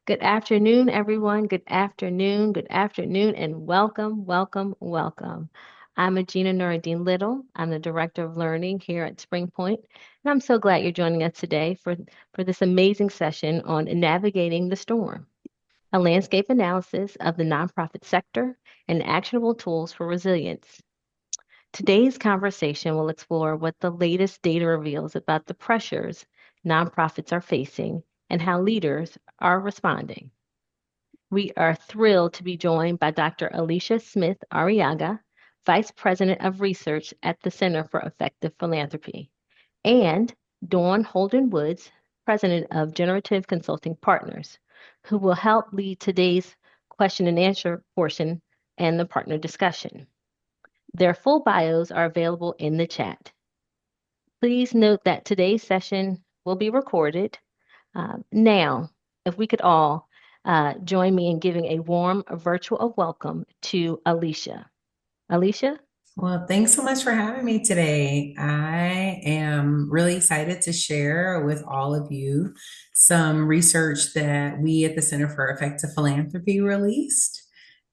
Good afternoon, everyone. Good afternoon, and welcome, welcome, welcome. I'm Agina Nuruddin Little. I'm the Director of Learning here at Spring Point, and I'm so glad you're joining us today for this amazing session on navigating the storm, a landscape analysis of the nonprofit sector and actionable tools for resilience. Today's conversation will explore what the latest data reveals about the pressures nonprofits are facing and how leaders are responding. We are thrilled to be joined by Dr. Elisha Smith Arrillaga, Vice President of Research at the Center for Effective Philanthropy, and Dawn Holden Woods, President of Generative Consulting Partners, who will help lead today's question and answer portion and the partner discussion. Their full bios are available in the chat. Please note that today's session will be recorded. Now, if we could all join me in giving a warm virtual welcome to Elisha. Elisha? Well, thanks so much for having me today. I am really excited to share with all of you some research that we at the Center for Effective Philanthropy released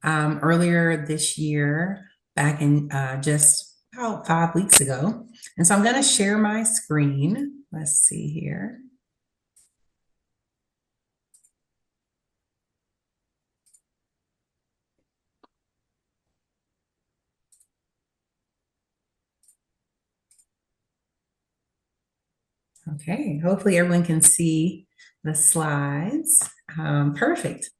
earlier this year, back in just about 5 weeks ago. And so I'm going to share my screen. Let's see here. Okay, hopefully everyone can see the slides. Perfect.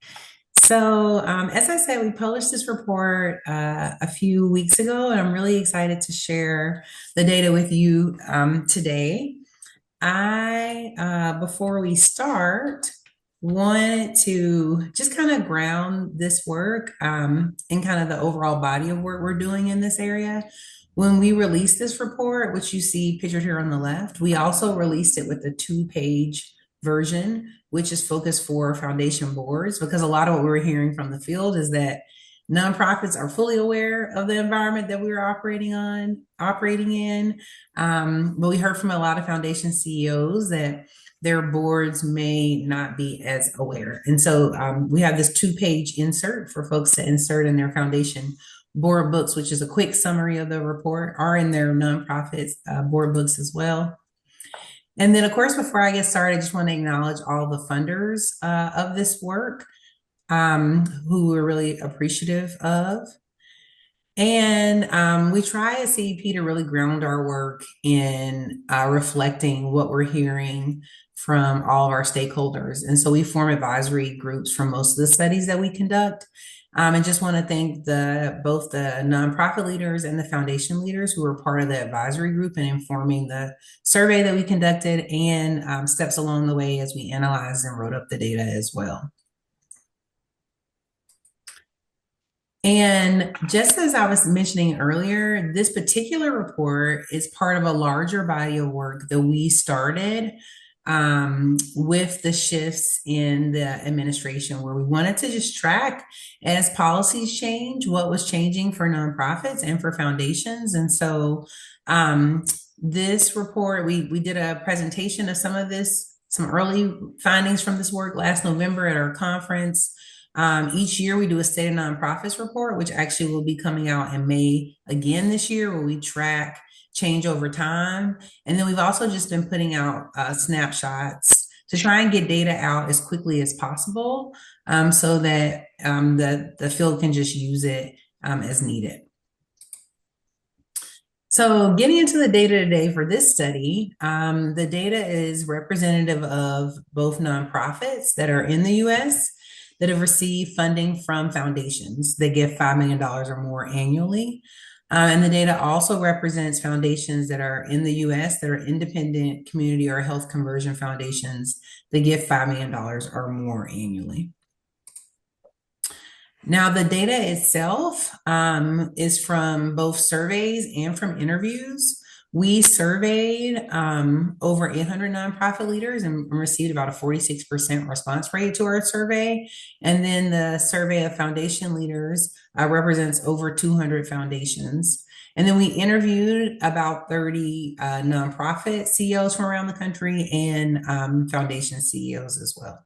So, as I said, we published this report a few weeks ago, and I'm really excited to share the data with you today. Before we start, wanted to just kind of ground this work in kind of the overall body of work we're doing in this area. When we released this report, which you see pictured here on the left, we also released it with a 2-page version, which is focused for foundation boards, because a lot of what we're hearing from the field is that nonprofits are fully aware of the environment that we're operating in. But we heard from a lot of foundation CEOs that their boards may not be as aware. And so we have this 2-page insert for folks to insert in their foundation board books, which is a quick summary of the report, are in their nonprofits board books as well. And then, of course, before I get started, I just want to acknowledge all the funders of this work who we're really appreciative of. And we try at CEP to really ground our work in reflecting what we're hearing from all of our stakeholders. And so we form advisory groups for most of the studies that we conduct. And just want to thank both the nonprofit leaders and the foundation leaders who were part of the advisory group and informing the survey that we conducted and steps along the way as we analyzed and wrote up the data as well. And just as I was mentioning earlier, this particular report is part of a larger body of work that we started with the shifts in the administration, where we wanted to just track as policies change, what was changing for nonprofits and for foundations. And so this report, we did a presentation of some early findings from this work last November at our conference. Each year we do a State of Nonprofits report, which actually will be coming out in May again this year, where we track change over time. And then we've also just been putting out snapshots to try and get data out as quickly as possible so that the field can just use it as needed. So getting into the data today for this study, the data is representative of both nonprofits that are in the US that have received funding from foundations that give $5 million or more annually. And the data also represents foundations that are in the US that are independent community or health conversion foundations that give $5 million or more annually. Now, the data itself is from both surveys and from interviews. We surveyed over 800 nonprofit leaders and received about a 46% response rate to our survey. And then the survey of foundation leaders represents over 200 foundations. And then we interviewed about 30 nonprofit CEOs from around the country and foundation CEOs as well.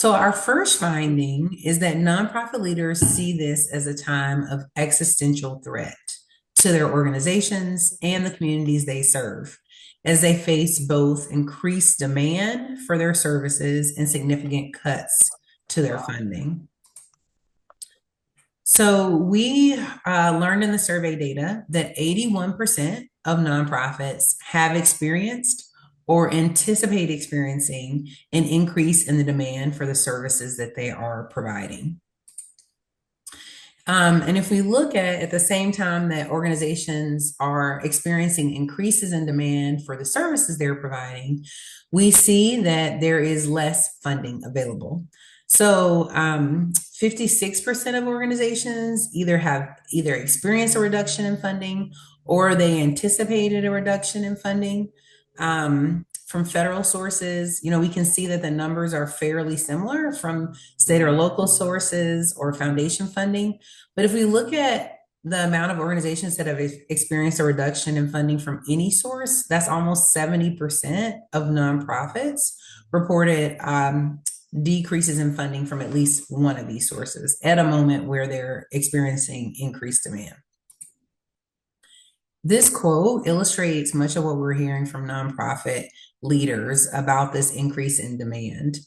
So, our first finding is that nonprofit leaders see this as a time of existential threat to their organizations and the communities they serve, as they face both increased demand for their services and significant cuts to their funding. So, we learned in the survey data that 81% of nonprofits have experienced or anticipate experiencing an increase in the demand for the services that they are providing. And if we look at the same time that organizations are experiencing increases in demand for the services they're providing, we see that there is less funding available. So 56% of organizations either experienced a reduction in funding or they anticipated a reduction in funding. From federal sources, we can see that the numbers are fairly similar from state or local sources or foundation funding. But if we look at the amount of organizations that have experienced a reduction in funding from any source, that's almost 70% of nonprofits reported decreases in funding from at least one of these sources at a moment where they're experiencing increased demand. This quote illustrates much of what we're hearing from nonprofit leaders about this increase in demand.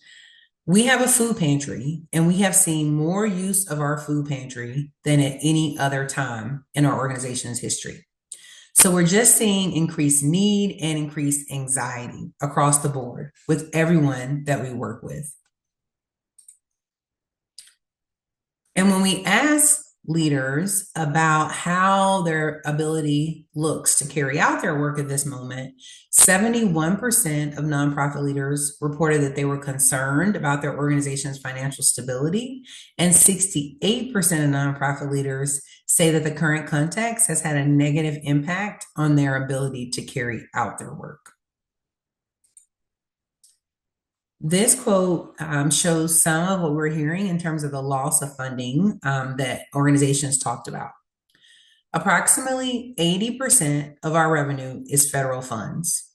We have a food pantry, and we have seen more use of our food pantry than at any other time in our organization's history. So we're just seeing increased need and increased anxiety across the board with everyone that we work with. And when we ask leaders about how their ability looks to carry out their work at this moment, 71% of nonprofit leaders reported that they were concerned about their organization's financial stability, and 68% of nonprofit leaders say that the current context has had a negative impact on their ability to carry out their work. This quote shows some of what we're hearing in terms of the loss of funding that organizations talked about. Approximately 80% of our revenue is federal funds.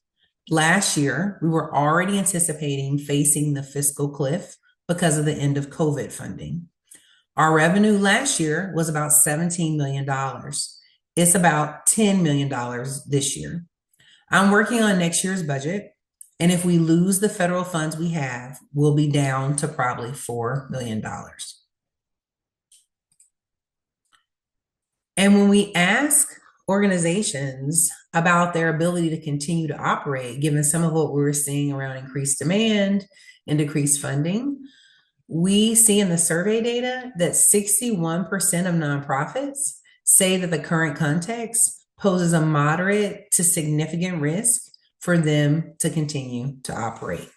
Last year, we were already anticipating facing the fiscal cliff because of the end of COVID funding. Our revenue last year was about $17 million. It's about $10 million this year. I'm working on next year's budget. And if we lose the federal funds we have, we'll be down to probably $4 million. And when we ask organizations about their ability to continue to operate, given some of what we were seeing around increased demand and decreased funding, we see in the survey data that 61% of nonprofits say that the current context poses a moderate to significant risk for them to continue to operate.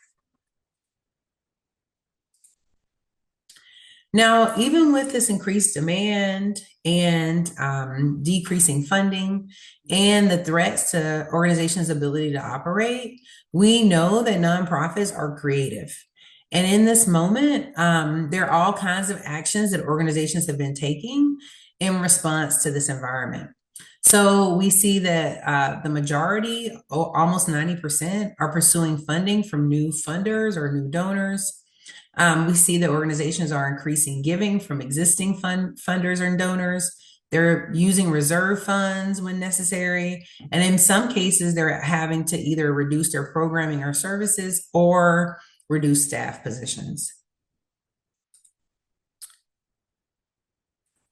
Now, even with this increased demand and decreasing funding and the threats to organizations' ability to operate, we know that nonprofits are creative. And in this moment, there are all kinds of actions that organizations have been taking in response to this environment. So we see that the majority, almost 90%, are pursuing funding from new funders or new donors. We see that organizations are increasing giving from existing funders and donors. They're using reserve funds when necessary. And in some cases, they're having to either reduce their programming or services or reduce staff positions.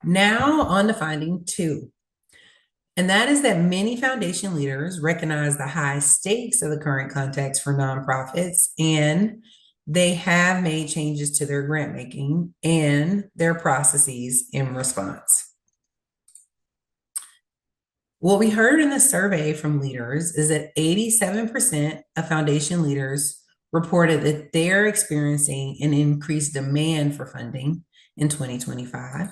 Now on to finding 2. And that is that many foundation leaders recognize the high stakes of the current context for nonprofits, and they have made changes to their grant making and their processes in response. What we heard in the survey from leaders is that 87% of foundation leaders reported that they're experiencing an increased demand for funding in 2025.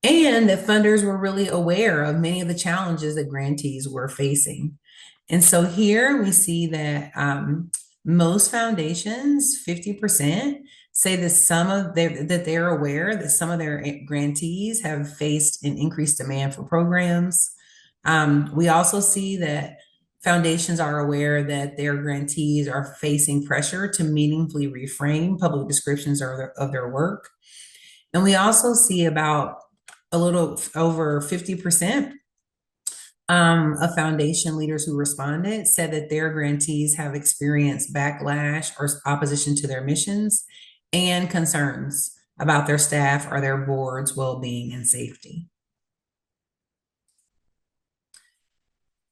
And that funders were really aware of many of the challenges that grantees were facing. And so here we see that most foundations, 50%, say that that they're aware that some of their grantees have faced an increased demand for programs. We also see that Foundations are aware that their grantees are facing pressure to meaningfully reframe public descriptions of their work. And we also see about a little over 50% of foundation leaders who responded said that their grantees have experienced backlash or opposition to their missions and concerns about their staff or their board's well-being and safety.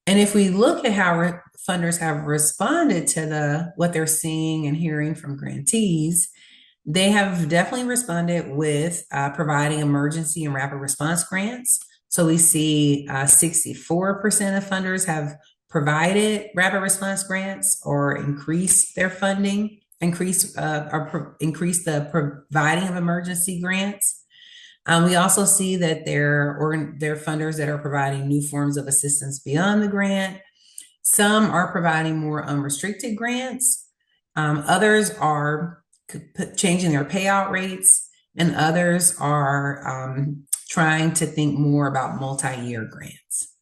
And if we look at how funders have responded to what they're seeing and hearing from grantees, they have definitely responded with providing emergency and rapid response grants. So we see 64% of funders have provided rapid response grants or increased their funding, increase the providing of emergency grants. We also see that there are funders that are providing new forms of assistance beyond the grant. Some are providing more unrestricted grants. Others are changing their payout rates, and others are trying to think more about multi-year grants.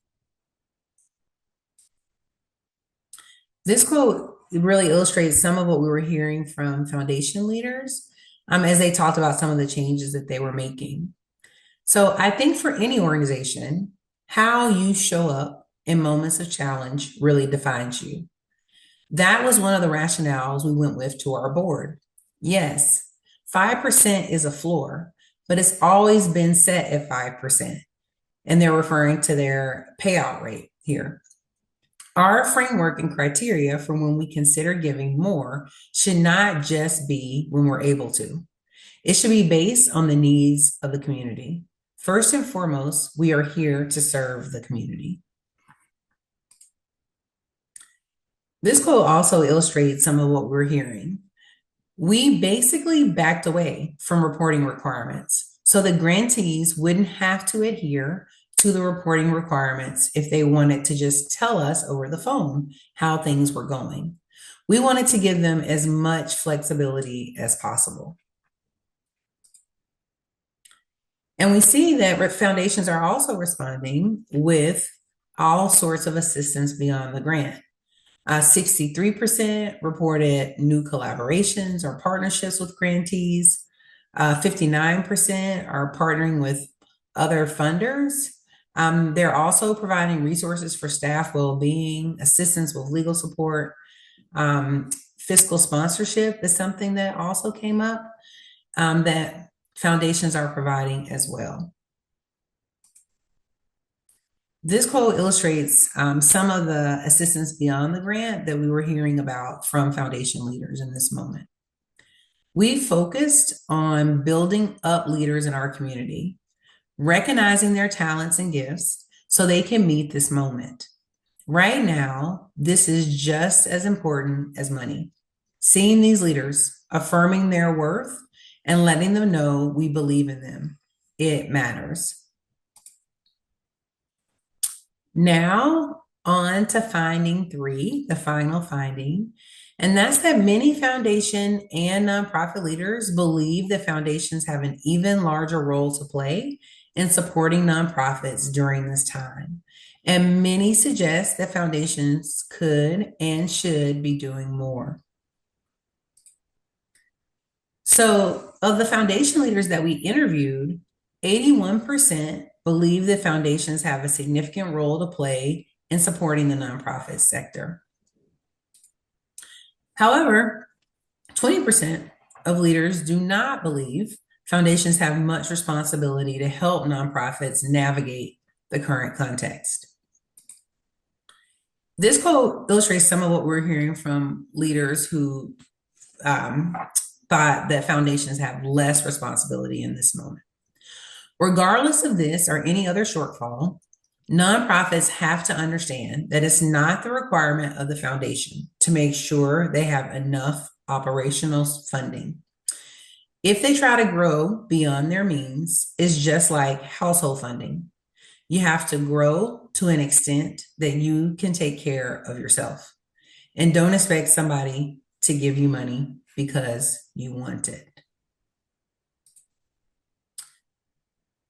This quote really illustrates some of what we were hearing from foundation leaders as they talked about some of the changes that they were making. So I think for any organization, how you show up in moments of challenge really defines you. That was one of the rationales we went with to our board. Yes, 5% is a floor, but it's always been set at 5%. And they're referring to their payout rate here. Our framework and criteria for when we consider giving more should not just be when we're able to. It should be based on the needs of the community. First and foremost, we are here to serve the community. This quote also illustrates some of what we're hearing. We basically backed away from reporting requirements, so the grantees wouldn't have to adhere to the reporting requirements if they wanted to just tell us over the phone how things were going. We wanted to give them as much flexibility as possible. And we see that foundations are also responding with all sorts of assistance beyond the grant. 63% reported new collaborations or partnerships with grantees. 59% are partnering with other funders. They're also providing resources for staff well-being, assistance with legal support. Fiscal sponsorship is something that also came up that foundations are providing as well. This quote illustrates some of the assistance beyond the grant that we were hearing about from foundation leaders in this moment. We focused on building up leaders in our community, recognizing their talents and gifts so they can meet this moment. Right now, this is just as important as money. Seeing these leaders, affirming their worth, and letting them know we believe in them. It matters. Now, on to finding 3, the final finding, and that's that many foundation and nonprofit leaders believe that foundations have an even larger role to play in supporting nonprofits during this time. And many suggest that foundations could and should be doing more. So, of the foundation leaders that we interviewed, 81% believe that foundations have a significant role to play in supporting the nonprofit sector. However, 20% of leaders do not believe foundations have much responsibility to help nonprofits navigate the current context. This quote illustrates some of what we're hearing from leaders who thought that foundations have less responsibility in this moment. Regardless of this or any other shortfall, nonprofits have to understand that it's not the requirement of the foundation to make sure they have enough operational funding. If they try to grow beyond their means, it's just like household funding. You have to grow to an extent that you can take care of yourself. And don't expect somebody to give you money because you want it.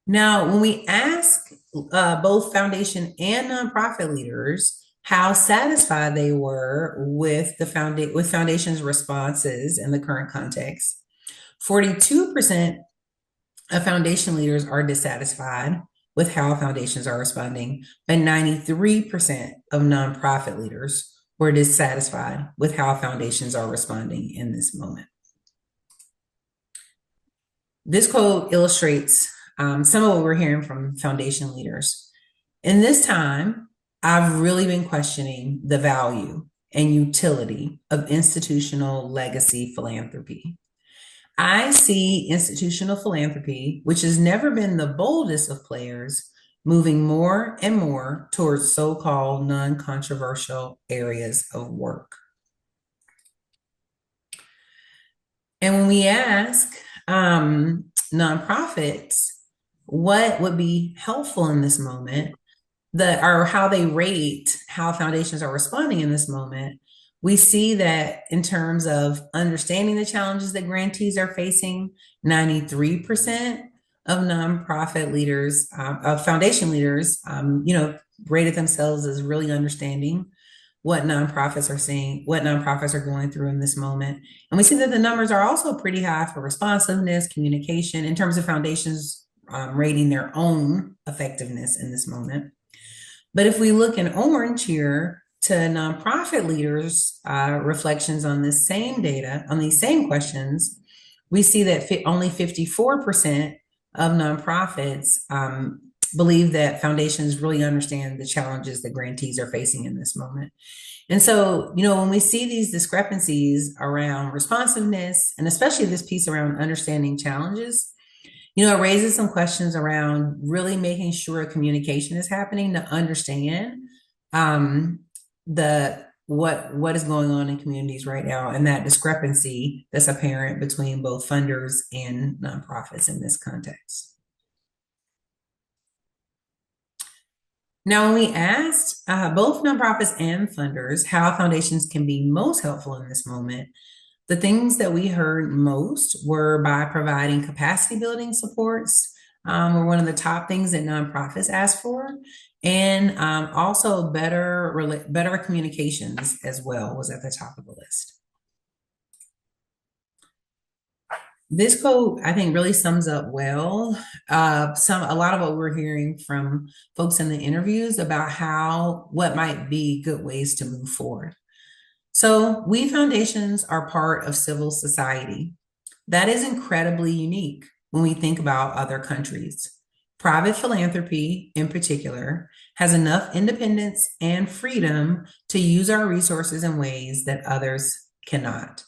Now, when we ask both foundation and nonprofit leaders how satisfied they were with with foundation's responses in the current context. 42% of foundation leaders are dissatisfied with how foundations are responding, but 93% of nonprofit leaders were dissatisfied with how foundations are responding in this moment. This quote illustrates some of what we're hearing from foundation leaders. In this time, I've really been questioning the value and utility of institutional legacy philanthropy. I see institutional philanthropy, which has never been the boldest of players, moving more and more towards so-called non-controversial areas of work. And when we ask nonprofits what would be helpful in this moment, or how they rate how foundations are responding in this moment, we see that in terms of understanding the challenges that grantees are facing, 93% of nonprofit leaders, of foundation leaders, rated themselves as really understanding what nonprofits are seeing, what nonprofits are going through in this moment. And we see that the numbers are also pretty high for responsiveness, communication, in terms of foundations rating their own effectiveness in this moment. But if we look in orange here to nonprofit leaders' reflections on this same data, on these same questions, we see that only 54% of nonprofits believe that foundations really understand the challenges that grantees are facing in this moment. And so, when we see these discrepancies around responsiveness, and especially this piece around understanding challenges, it raises some questions around really making sure communication is happening to understand what is going on in communities right now, and that discrepancy that's apparent between both funders and nonprofits in this context. Now, when we asked both nonprofits and funders how foundations can be most helpful in this moment, the things that we heard most were by providing capacity building supports, were one of the top things that nonprofits asked for, and also better communications as well was at the top of the list. This quote, I think, really sums up well a lot of what we're hearing from folks in the interviews about what might be good ways to move forward. So we foundations are part of civil society. That is incredibly unique when we think about other countries. Private philanthropy, in particular, has enough independence and freedom to use our resources in ways that others cannot.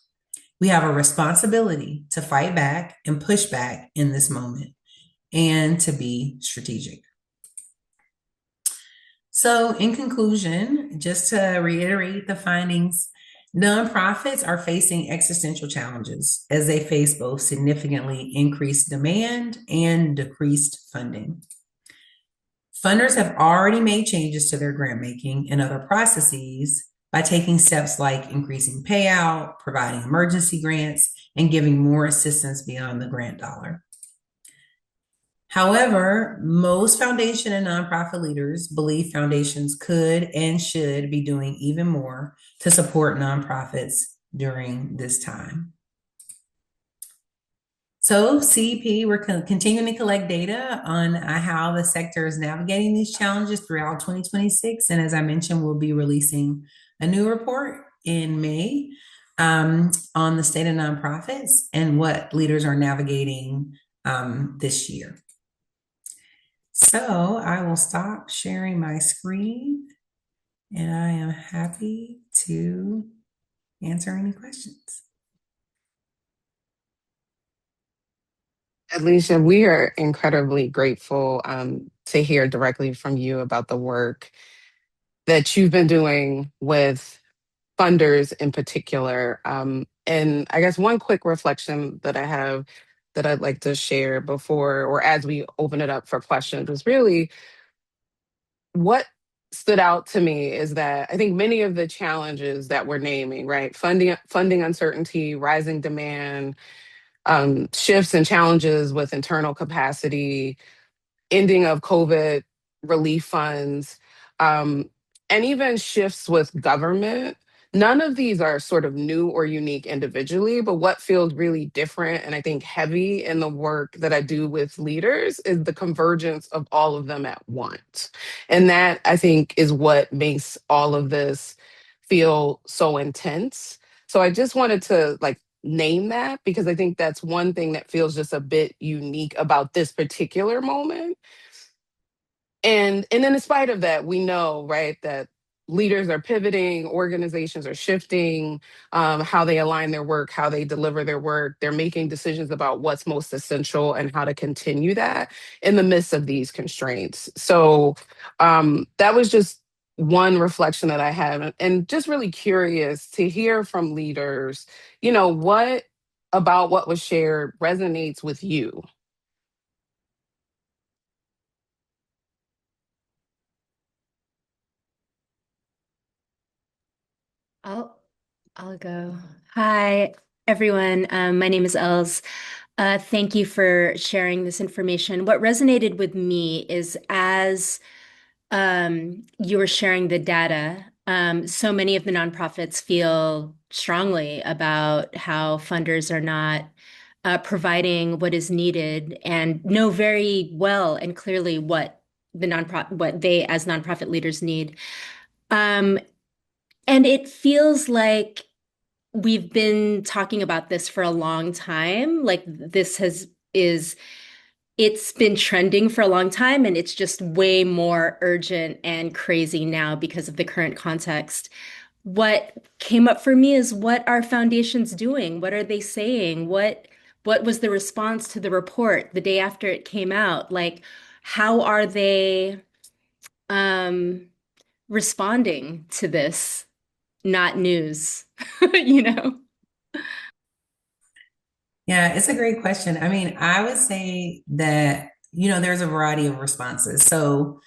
We have a responsibility to fight back and push back in this moment and to be strategic. So, in conclusion, just to reiterate the findings, nonprofits are facing existential challenges as they face both significantly increased demand and decreased funding. Funders have already made changes to their grant making and other processes by taking steps like increasing payout, providing emergency grants, and giving more assistance beyond the grant dollar. However, most foundation and nonprofit leaders believe foundations could and should be doing even more to support nonprofits during this time. So CEP, we're continuing to collect data on how the sector is navigating these challenges throughout 2026. And as I mentioned, we'll be releasing a new report in May on the state of nonprofits and what leaders are navigating this year. So I will stop sharing my screen and I am happy to answer any questions. Elisha, we are incredibly grateful to hear directly from you about the work that you've been doing with funders in particular. And I guess one quick reflection that I have that I'd like to share before or as we open it up for questions is really what stood out to me is that I think many of the challenges that we're naming, right? Funding uncertainty, rising demand, shifts and challenges with internal capacity, ending of COVID relief funds. and even shifts with government. None of these are sort of new or unique individually, but what feels really different and I think heavy in the work that I do with leaders is the convergence of all of them at once. And that I think is what makes all of this feel so intense. So I just wanted to like name that because I think that's one thing that feels just a bit unique about this particular moment. And then in spite of that, we know, right, that leaders are pivoting, organizations are shifting, how they align their work, how they deliver their work. They're making decisions about what's most essential and how to continue that in the midst of these constraints. So that was just one reflection that I had, and just really curious to hear from leaders, what about what was shared resonates with you. I'll I'll go. Hi, everyone. My name is Els. Thank you for sharing this information. What resonated with me is as you were sharing the data, so many of the nonprofits feel strongly about how funders are not providing what is needed and know very well and clearly what they as nonprofit leaders need. Um, and it feels like we've been talking about this for a long time. Like this has is it's been trending for a long time and it's just way more urgent and crazy now because of the current context. What came up for me is what are foundations doing? What are they saying? What was the response to the report the day after it came out? Like how are they um responding to this? Not news, you know? Yeah, it's a great question. I mean, I would say that, there's a variety of responses. So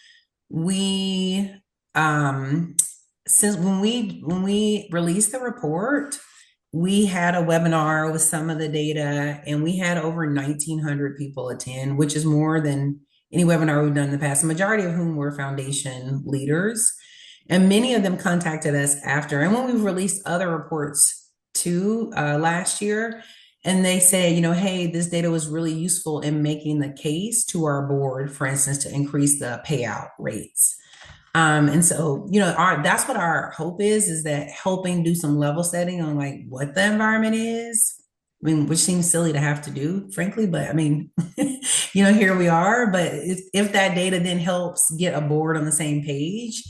we, um, since when we released the report, we had a webinar with some of the data, and we had over 1,900 people attend, which is more than any webinar we've done in the past, the majority of whom were foundation leaders. And many of them contacted us after. And when we've released other reports too, last year, and they say, hey, this data was really useful in making the case to our board, for instance, to increase the payout rates. And so, that's what our hope is that helping do some level setting on like what the environment is. I mean, which seems silly to have to do, frankly, but I mean, here we are. But if that data then helps get a board on the same page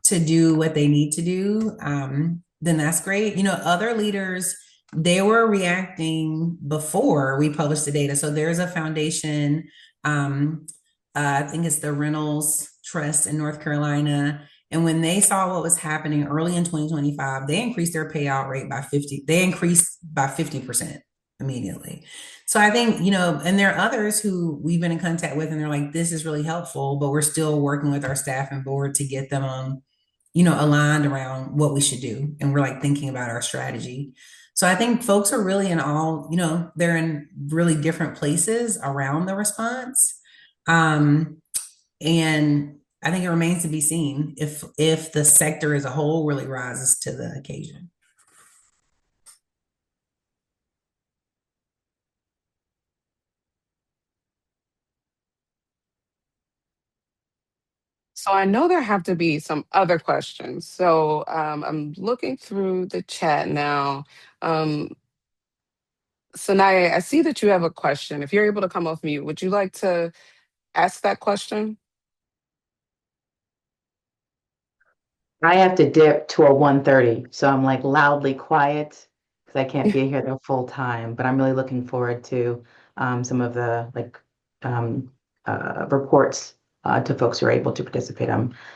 to do what they need to do, then that's great. Other leaders, they were reacting before we published the data. So there's a foundation, I think it's the Reynolds Trust in North Carolina. And when they saw what was happening early in 2025, they increased their payout rate by 50. They increased by 50% immediately. So I think, and there are others who we've been in contact with and they're like, this is really helpful, but we're still working with our staff and board to get them on, aligned around what we should do. And we're like thinking about our strategy. So I think folks are really they're in really different places around the response. Um, and I think it remains to be seen if the sector as a whole really rises to the occasion. So I know there have to be some other questions. So I'm looking through the chat now. Um, Sanaya, I see that you have a question. If you're able to come off mute, would you like to ask that question? I have to dip to a 1:30, so I'm like loudly quiet because I can't be here the full time. But I'm really looking forward to some of the um, reports to folks who are able to participate.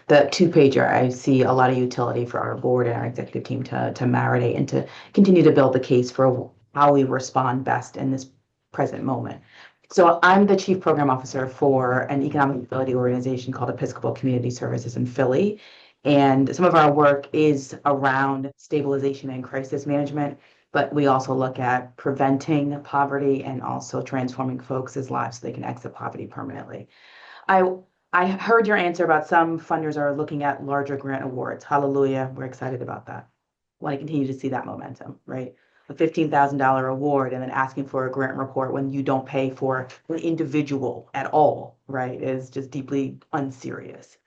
The two-pager. I see a lot of utility for our board and our executive team to marinate and to continue to build the case for how we respond best in this present moment. So I'm the chief program officer for an economic mobility organization called Episcopal Community Services in Philly. And some of our work is around stabilization and crisis management, but we also look at preventing poverty and also transforming folks' lives so they can exit poverty permanently. I I heard your answer about some funders are looking at larger grant awards. Hallelujah. We're excited about that. Want to continue to see that momentum, right? A $15,000 award and then asking for a grant report when you don't pay for an individual at all, right, is just deeply unserious.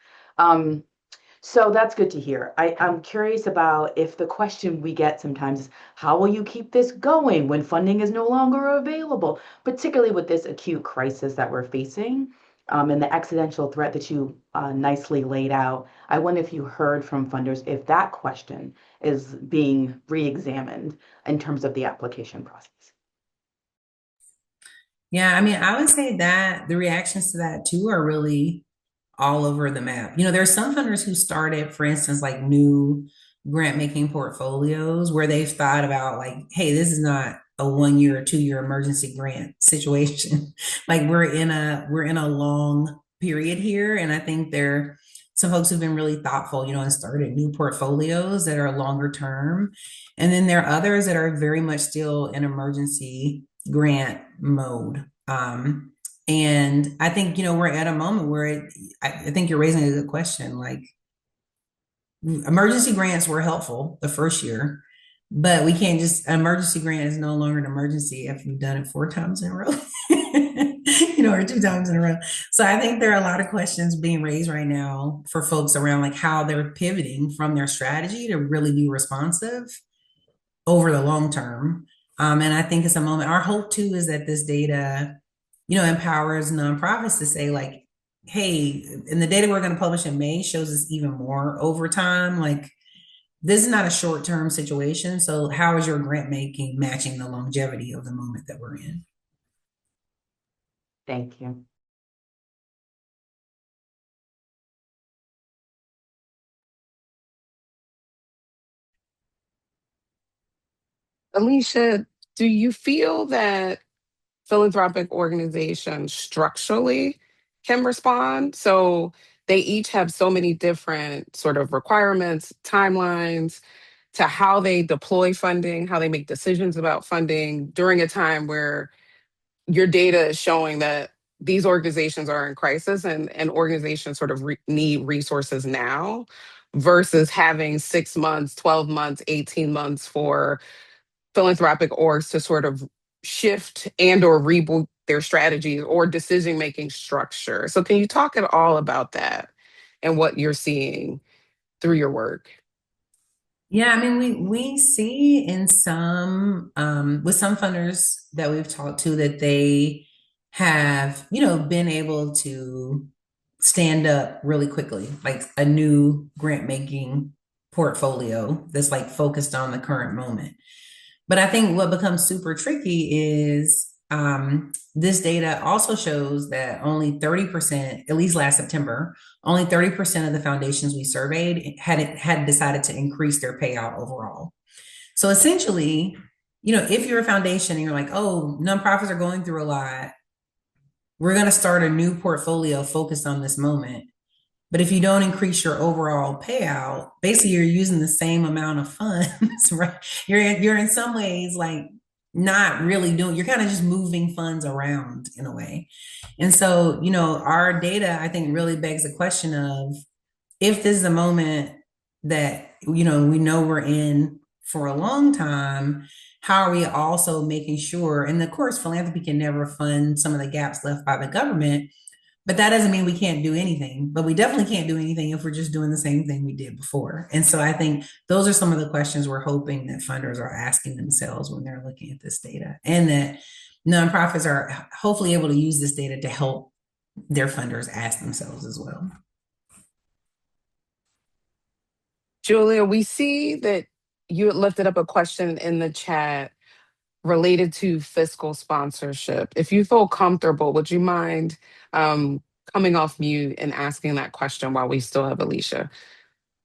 So that's good to hear. I'm curious about if the question we get sometimes is, how will you keep this going when funding is no longer available, particularly with this acute crisis that we're facing, and the existential threat that you nicely laid out. I wonder if you heard from funders if that question is being re-examined in terms of the application process. Yeah, I mean, I would say that the reactions to that too are really all over the map. There are some funders who started, for instance, like new grant making portfolios where they've thought about like, hey, this is not a 1 year or 2 year emergency grant situation. Like we're in a long period here. And I think there are some folks who've been really thoughtful, and started new portfolios that are longer term. And then there are others that are very much still in emergency grant mode. And I think, we're at a moment where I think you're raising a good question. Like emergency grants were helpful the first year, but we can't just, an emergency grant is no longer an emergency if you've done it 4 times in a row, or 2 times in a row. So I think there are a lot of questions being raised right now for folks around like how they're pivoting from their strategy to really be responsive over the long term. And I think it's a moment. Our hope too is that this data, empowers nonprofits to say like, hey, and the data we're going to publish in May shows us even more over time. Like this is not a short-term situation. So how is your grant making matching the longevity of the moment that we're in? Thank you. Elisha, do you feel that philanthropic organizations structurally can respond? So they each have so many different sort of requirements, timelines to how they deploy funding, how they make decisions about funding during a time where your data is showing that these organizations are in crisis and organizations sort of need resources now versus having 6 months, 12 months, 18 months for philanthropic orgs to sort of shift and or reboot their strategies or decision making structure. So can you talk at all about that and what you're seeing through your work? Yeah, I mean, we see in some with some funders that we've talked to that they have, been able to stand up really quickly, like a new grant making portfolio that's like focused on the current moment. But I think what becomes super tricky is this data also shows that only 30%, at least last September, only 30% of the foundations we surveyed had decided to increase their payout overall. So essentially, if you're a foundation and you're like, oh, nonprofits are going through a lot, we're going to start a new portfolio focused on this moment. But if you don't increase your overall payout, basically you're using the same amount of funds, right? You're in some ways like not really doing, you're kind of just moving funds around in a way. And so, our data, I think, really begs the question of if this is a moment that, we know we're in for a long time, how are we also making sure, and of course, philanthropy can never fund some of the gaps left by the government, but that doesn't mean we can't do anything. But we definitely can't do anything if we're just doing the same thing we did before. And so I think those are some of the questions we're hoping that funders are asking themselves when they're looking at this data, and that nonprofits are hopefully able to use this data to help their funders ask themselves as well. Julia, we see that you had lifted up a question in the chat related to fiscal sponsorship. If you feel comfortable, would you mind coming off mute and asking that question while we still have Elisha?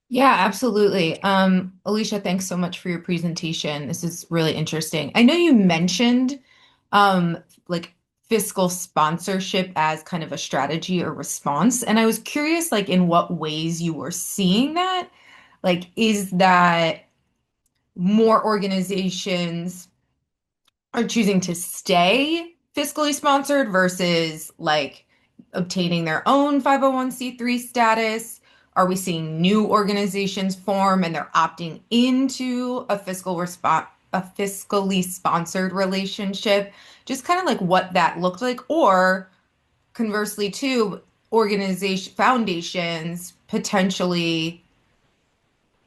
Yeah, absolutely. Elisha, thanks so much for your presentation. This is really interesting. I know you mentioned like fiscal sponsorship as kind of a strategy or response, and I was curious like in what ways you were seeing that. Like, is that more organizations are choosing to stay fiscally sponsored versus like obtaining their own 501c3 status? Are we seeing new organizations form and they're opting into a fiscally sponsored relationship? Just kind of like what that looked like, or conversely, too, organization foundations potentially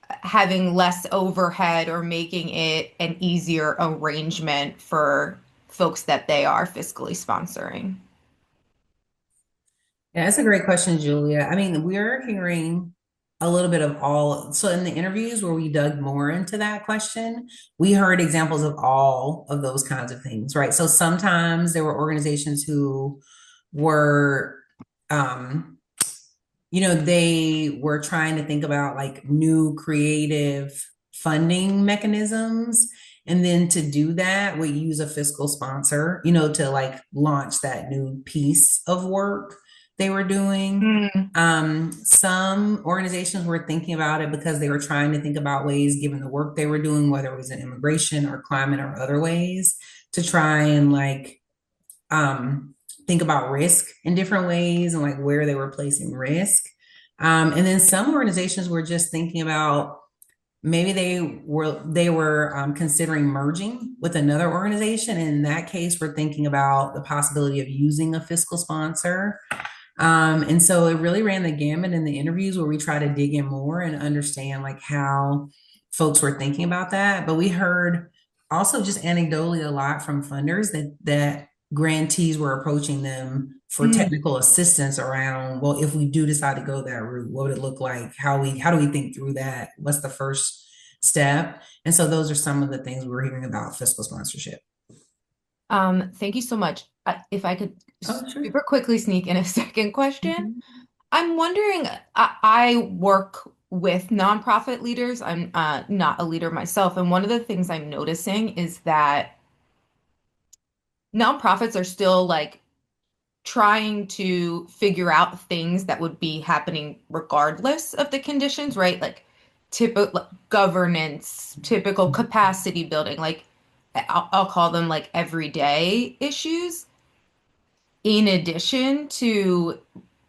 having less overhead or making it an easier arrangement for folks that they are fiscally sponsoring. Yeah, that's a great question, Julia. I mean, we're hearing a little bit of all. So in the interviews where we dug more into that question, we heard examples of all of those kinds of things, right? So sometimes there were organizations who were, um, they were trying to think about like new creative funding mechanisms. And then to do that, we use a fiscal sponsor, to like launch that new piece of work they were doing. Some organizations were thinking about it because they were trying to think about ways, given the work they were doing, whether it was in immigration or climate or other ways, to try and like think about risk in different ways and like where they were placing risk. And then some organizations were just thinking about maybe they were considering merging with another organization. And in that case, we're thinking about the possibility of using a fiscal sponsor. And so it really ran the gamut in the interviews where we try to dig in more and understand like how folks were thinking about that. But we heard also just anecdotally a lot from funders that grantees were approaching them for technical assistance around, well, if we do decide to go that route, what would it look like? How do we think through that? What's the first step? And so those are some of the things we were hearing about fiscal sponsorship. Thank you so much. If I could Oh, sure. super quickly sneak in a second question. Mhm. I'm wondering, I work with nonprofit leaders. I'm not a leader myself. And one of the things I'm noticing is that nonprofits are still like trying to figure out things that would be happening regardless of the conditions, right? Like typical governance, typical capacity building, like I'll call them like everyday issues, in addition to,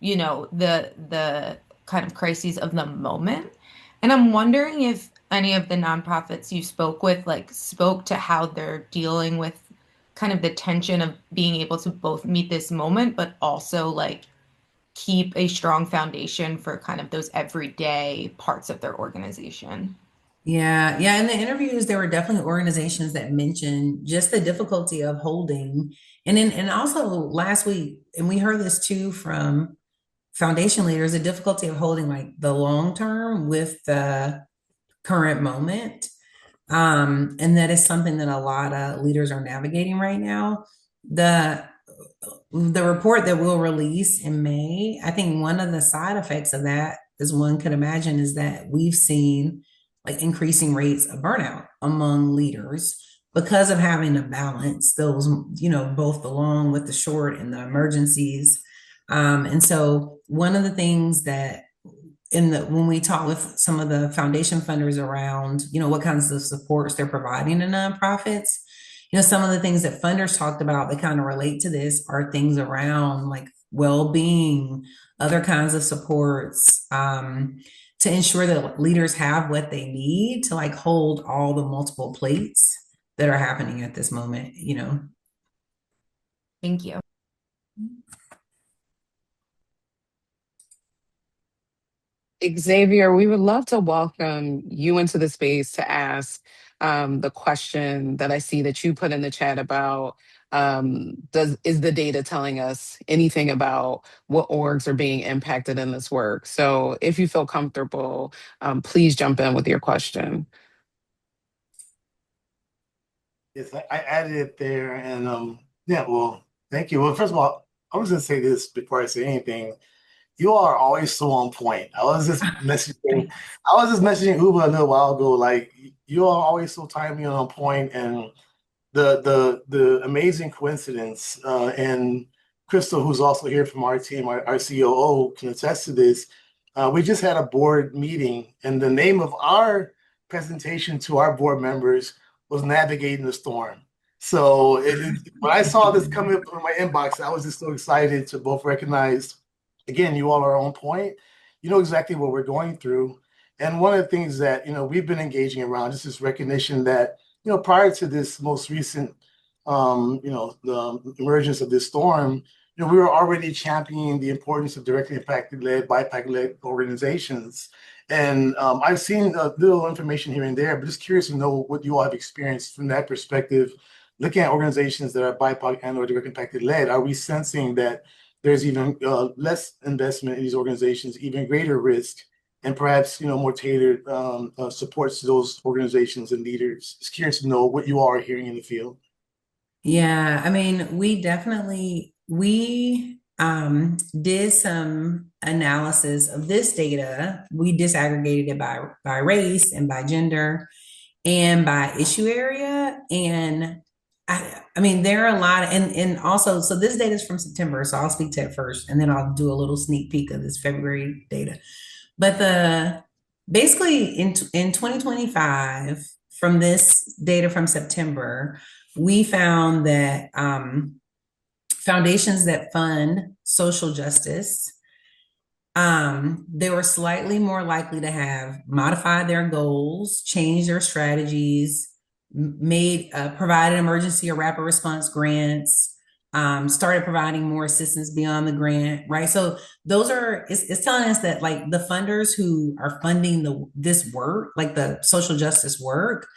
the kind of crises of the moment. And I'm wondering if any of the nonprofits you spoke with, like, spoke to how they're dealing with kind of the tension of being able to both meet this moment, but also like keep a strong foundation for kind of those everyday parts of their organization. Yeah, yeah. In the interviews, there were definitely organizations that mentioned just the difficulty of holding. And also last week, and we heard this too from foundation leaders, the difficulty of holding like the long term with the current moment. And that is something that a lot of leaders are navigating right now. The the report that we'll release in May, I think one of the side effects of that, as one could imagine, is that we've seen like increasing rates of burnout among leaders because of having to balance those, both the long with the short and the emergencies. And so one of the things that when we talk with some of the foundation funders around, what kinds of supports they're providing to nonprofits, some of the things that funders talked about that kind of relate to this are things around like well-being, other kinds of supports, to ensure that leaders have what they need to like hold all the multiple plates that are happening at this moment. Thank you. Xavier, we would love to welcome you into the space to ask the question that I see that you put in the chat about is the data telling us anything about what orgs are being impacted in this work? So if you feel comfortable, please jump in with your question. Yes, I added it there, and yeah, well, thank you. Well, first of all, I was going to say this before I say anything. You all are always so on point. I was just messaging Uber a little while ago. Like you are always so timely and on point, and the amazing coincidence. And Crystal, who's also here from our team, our COO, can attest to this. We just had a board meeting, and the name of our presentation to our board members was "Navigating the Storm." So when I saw this coming up in my inbox, I was just so excited to both recognize, again, you all are on point. You know exactly what we're going through. And one of the things that, we've been engaging around is this recognition that, prior to this most recent, the emergence of this storm, we were already championing the importance of directly impacted led, BIPAC-led organizations. And I've seen a little information here and there, but just curious to know what you all have experienced from that perspective. Looking at organizations that are BIPOC and or direct impacted led, are we sensing that there's even less investment in these organizations, even greater risk, and perhaps more tailored supports to those organizations and leaders? Just curious to know what you all are hearing in the field. Yeah, I mean, we did some analysis of this data. We disaggregated it by race and by gender and by issue area. And I mean, there are a lot, and also, so this data is from September, so I'll speak to it first, and then I'll do a little sneak peek of this February data. But basically in 2025, from this data from September, we found that foundations that fund social justice, they were slightly more likely to have modified their goals, changed their strategies, provided emergency or rapid response grants, started providing more assistance beyond the grant, right? So it's telling us that like the funders who are funding this work, like the social justice work,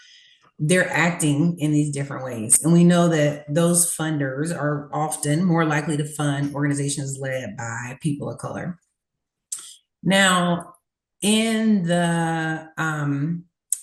they're acting in these different ways. And we know that those funders are often more likely to fund organizations led by people of color. Now, in the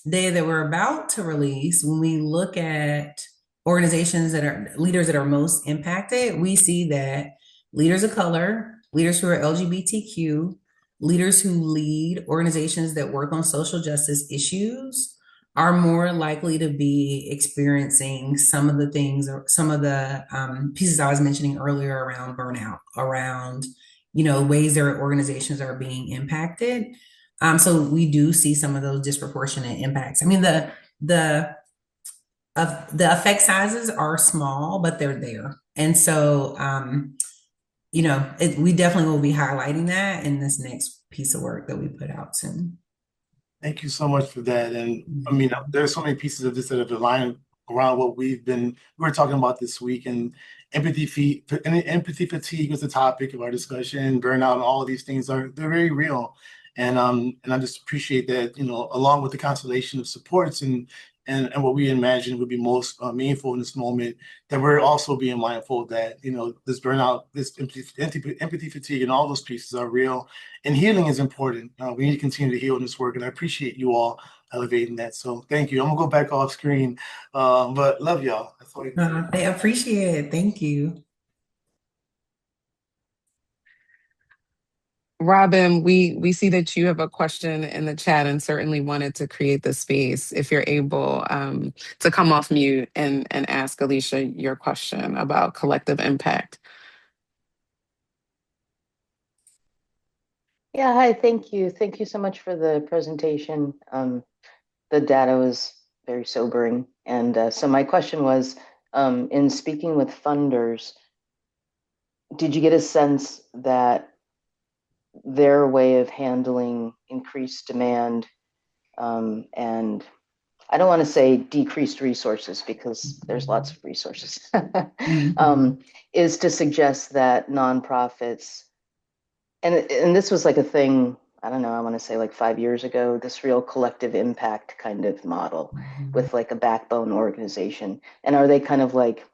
data that we're about to release, when we look at organizations that are leaders that are most impacted, we see that leaders of color, leaders who are LGBTQ, leaders who lead organizations that work on social justice issues are more likely to be experiencing some of the things or some of the pieces I was mentioning earlier around burnout, around ways their organizations are being impacted. So we do see some of those disproportionate impacts. I mean, the effect sizes are small, but they're there. And so, we definitely will be highlighting that in this next piece of work that we put out soon. Thank you so much for that. And I mean, there's so many pieces of this that have aligned around what we were talking about this week. And empathy fatigue was the topic of our discussion. Burnout and all of these things they're very real. And I just appreciate that, along with the constellation of supports and what we imagine would be most meaningful in this moment, that we're also being mindful that, this burnout, this empathy fatigue and all those pieces are real, and healing is important. We need to continue to heal in this work, and I appreciate you all elevating that. So thank you. I'm gonna go back off screen, but love y'all. That's all I appreciate it. Thank you. Robin, we see that you have a question in the chat and certainly wanted to create the space. If you're able to come off mute and ask Elisha your question about collective impact. Yeah, hi, thank you. Thank you so much for the presentation. The data was very sobering. And so my question was, in speaking with funders, did you get a sense that their way of handling increased demand and I don't want to say decreased resources because there's lots of resources, is to suggest that nonprofits, and this was like a thing, I don't know, I want to say like 5 years ago, this real collective impact kind of model with like a backbone organization. And are they kind of like,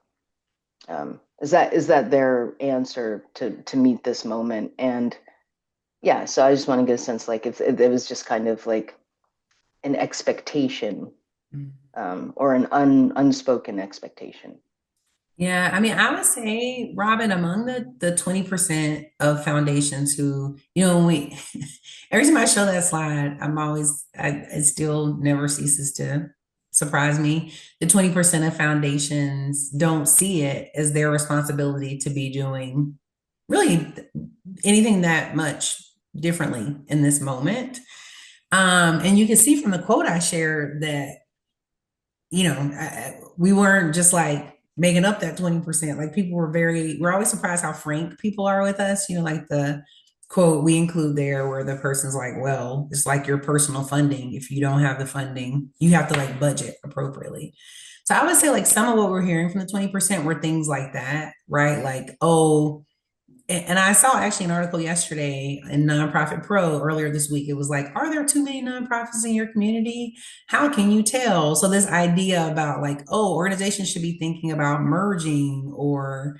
is that their answer to meet this moment? And yeah, so I just want to get a sense, like if it was just kind of like an expectation or an unspoken expectation. Yeah, I mean, I would say, Robin, among the 20% of foundations who, every time I show that slide, it still never ceases to surprise me. The 20% of foundations don't see it as their responsibility to be doing really anything that much differently in this moment. And you can see from the quote I shared that, we weren't just like making up that 20%. Like people we're always surprised how frank people are with us, like the quote we include there where the person's like, well, it's like your personal funding. If you don't have the funding, you have to like budget appropriately. So I would say like some of what we're hearing from the 20% were things like that, right? Like, oh, and I saw actually an article yesterday in Nonprofit Pro earlier this week. It was like, are there too many nonprofits in your community? How can you tell? So this idea about like, oh, organizations should be thinking about merging or,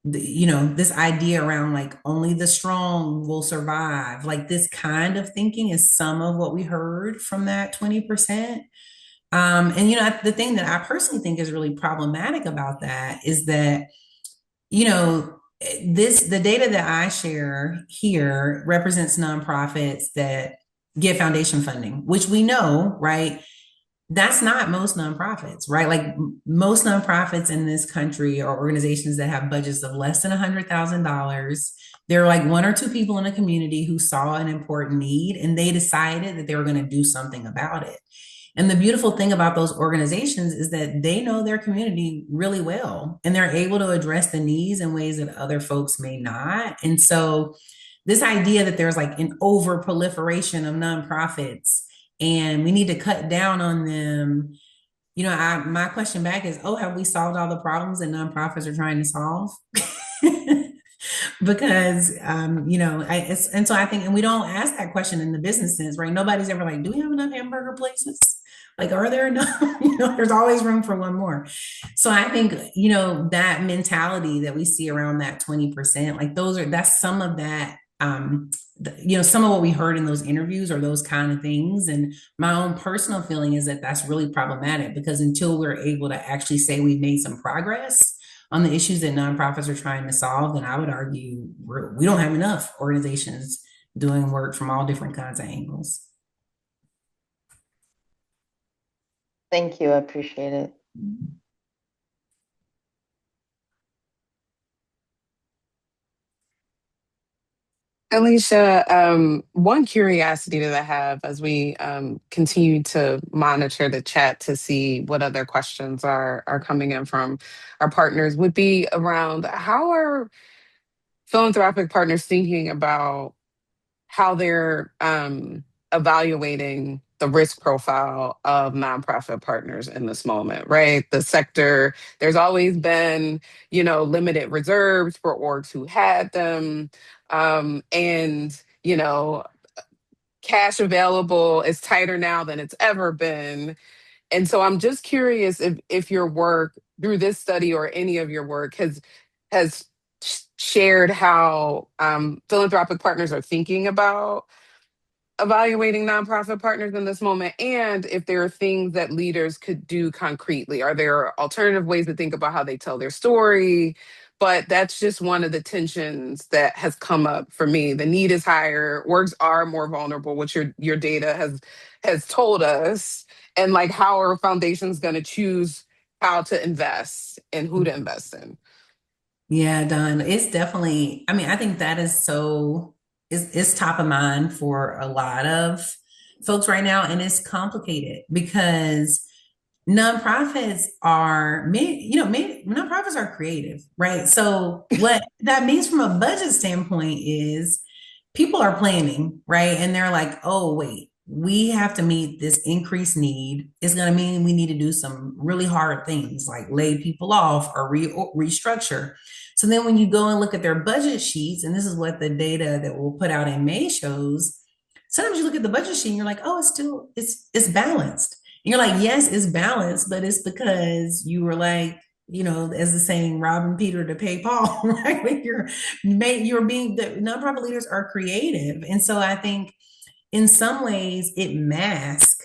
this idea around like only the strong will survive. Like this kind of thinking is some of what we heard from that 20%. The thing that I personally think is really problematic about that is that the data that I share here represents nonprofits that get foundation funding, which we know, right? That's not most nonprofits, right? Like most nonprofits in this country are organizations that have budgets of less than $100,000. There are like one or two people in a community who saw an important need and they decided that they were going to do something about it. And the beautiful thing about those organizations is that they know their community really well and they're able to address the needs in ways that other folks may not. And so this idea that there's like an over proliferation of nonprofits and we need to cut down on them, my question back is, oh, have we solved all the problems that nonprofits are trying to solve? Because and so I think, and we don't ask that question in the business sense, right? Nobody's ever like, do we have enough hamburger places? Like, are there enough? There's always room for one more. So I think that mentality that we see around that 20%, like that's some of that. Some of what we heard in those interviews are those kind of things. And my own personal feeling is that that's really problematic because until we're able to actually say we've made some progress on the issues that nonprofits are trying to solve, then I would argue we don't have enough organizations doing work from all different kinds of angles. Thank you. I appreciate it. Elisha, one curiosity that I have as we continue to monitor the chat to see what other questions are coming in from our partners would be around how are philanthropic partners thinking about how they're evaluating the risk profile of nonprofit partners in this moment, right? The sector, there's always been, limited reserves for orgs who had them. And, cash available is tighter now than it's ever been. And so I'm just curious if your work through this study or any of your work has shared how philanthropic partners are thinking about evaluating nonprofit partners in this moment, and if there are things that leaders could do concretely. Are there alternative ways to think about how they tell their story? But that's just one of the tensions that has come up for me. The need is higher, orgs are more vulnerable, which your data has told us. And like, how are foundations going to choose how to invest and who to invest in? Yeah, Dawn, it's definitely, I think that is it's top of mind for a lot of folks right now. And it's complicated because nonprofits nonprofits are creative, right? So what that means from a budget standpoint is people are planning, right? And they're like, oh, wait, we have to meet this increased need. It's going to mean we need to do some really hard things like lay people off or restructure. So then when you go and look at their budget sheets, and this is what the data that we'll put out in May shows, sometimes you look at the budget sheet and you're like, oh, it's balanced. And you're like, yes, it's balanced, but it's because you were like, as the saying, robbing Peter to pay Paul, right? Like the nonprofit leaders are creative. And so I think in some ways it masks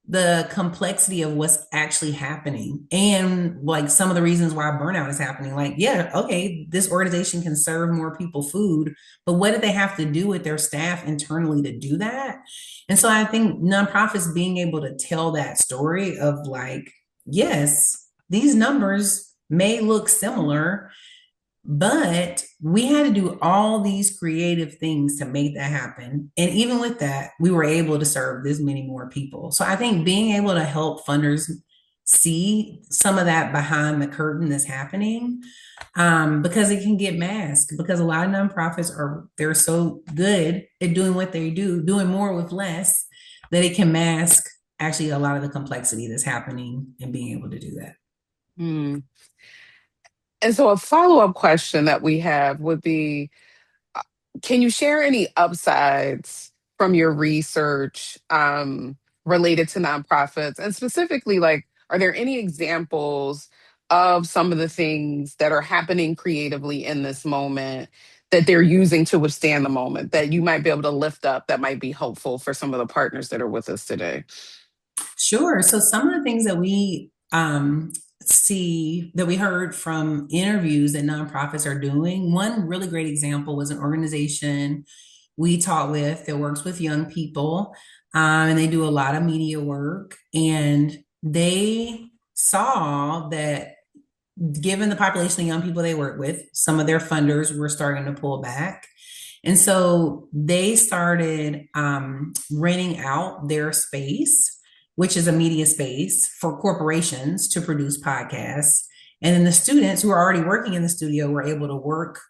the complexity of what's actually happening and like some of the reasons why burnout is happening. Like, yeah, okay, this organization can serve more people food, but what do they have to do with their staff internally to do that? And so I think nonprofits being able to tell that story of like, yes, these numbers may look similar, but we had to do all these creative things to make that happen. And even with that, we were able to serve this many more people. So I think being able to help funders see some of that behind the curtain that's happening, because it can get masked, because a lot of nonprofits they're so good at doing what they do, doing more with less, that it can mask actually a lot of the complexity that's happening and being able to do that. Mm. And so a follow-up question that we have would be, can you share any upsides from your research related to nonprofits? And specifically, like, are there any examples of some of the things that are happening creatively in this moment that they're using to withstand the moment that you might be able to lift up that might be helpful for some of the partners that are with us today? Sure. So some of the things that we see that we heard from interviews that nonprofits are doing, one really great example was an organization we taught with that works with young people, and they do a lot of media work. And they saw that given the population of young people they work with, some of their funders were starting to pull back. And so they started renting out their space, which is a media space for corporations to produce podcasts. And then the students who are already working in the studio were able to work,